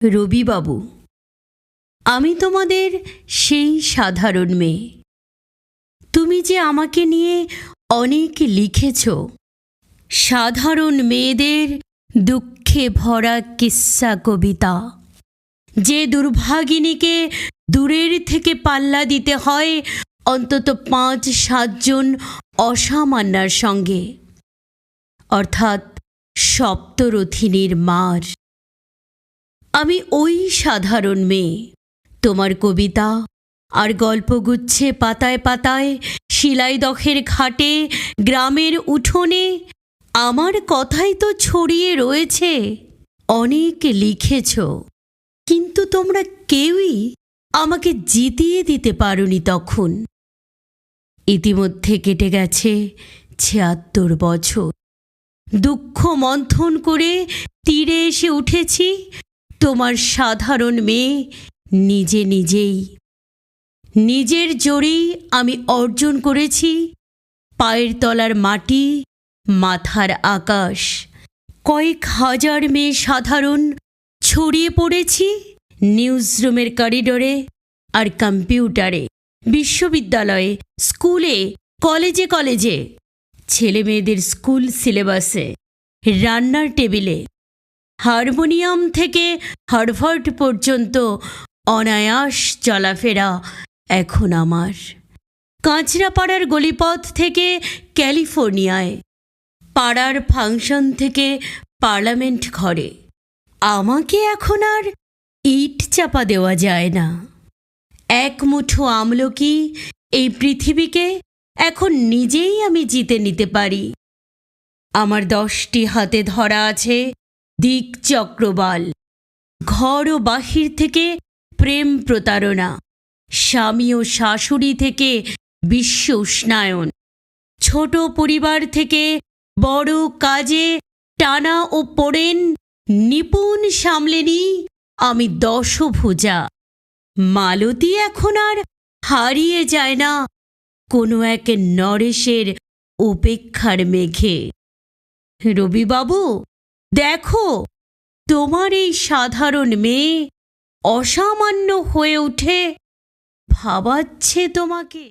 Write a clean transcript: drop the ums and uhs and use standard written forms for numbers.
রবিবাবু, আমি তোমাদের সেই সাধারণ মেয়ে। তুমি যে আমাকে নিয়ে অনেক লিখেছ, সাধারণ মেয়েদের দুঃখে ভরা কিস্সা কবিতা, যে দুর্ভাগিনীকে দূরের থেকে পাল্লা দিতে হয় অন্তত ৫-৭ জন অসামান্যার সঙ্গে, অর্থাৎ সপ্তরথিনীর মার। আমি ওই সাধারণ মেয়ে। তোমার কবিতা আর গল্পগুচ্ছে পাতায় পাতায়, শিলাইদহের ঘাটে, গ্রামের উঠোনে আমার কথাই তো ছড়িয়ে রয়েছে। অনেক লিখেছ, কিন্তু তোমরা কেউই আমাকে জিতিয়ে দিতে পারোনি তখন। ইতিমধ্যে কেটে গেছে ৭৬ বছর। দুঃখ মন্থন করে তীরে এসে উঠেছি তোমার সাধারণ মেয়ে নিজে নিজেই। নিজের জোরেই আমি অর্জন করেছি পায়ের তলার মাটি, মাথার আকাশ। কয়েক হাজার মেয়ে সাধারণ ছড়িয়ে পড়েছি নিউজরুমের করিডোরে আর কম্পিউটারে, বিশ্ববিদ্যালয়ে, স্কুলে, কলেজে কলেজে, ছেলে মেয়েদের স্কুল সিলেবাসে, রান্নার টেবিলে। হারমোনিয়াম থেকে হার্ভার্ড পর্যন্ত অনায়াস চলাফেরা এখন আমার। কাঁচরাপাড়ার গলিপথ থেকে ক্যালিফোর্নিয়ায়, পাড়ার ফাংশন থেকে পার্লামেন্ট ঘরে। আমাকে এখন আর ইট চাপা দেওয়া যায় না। এক মুঠো আমলকি এই পৃথিবীকে এখন নিজেই আমি জিতে নিতে পারি। আমার 10টি হাতে ধরা আছে দিকচক্রবাল। ঘর ও বাহির থেকে প্রেম প্রতারণা, স্বামী ও শাশুড়ি থেকে বিশ্ব উষ্ণায়ন, ছোট পরিবার থেকে বড় কাজে টানা ও পোড়েন নিপুণ সামলে নিই আমি 10ভুজা। মালতী এখন আর হারিয়ে যায় না কোনো এক নরেশের উপেক্ষার মেঘে। রবিবাবু, দেখো, তোমার এই সাধারণ মেয়ে অসামান্য হয়ে উঠে ভাবাচ্ছে তোমাকে।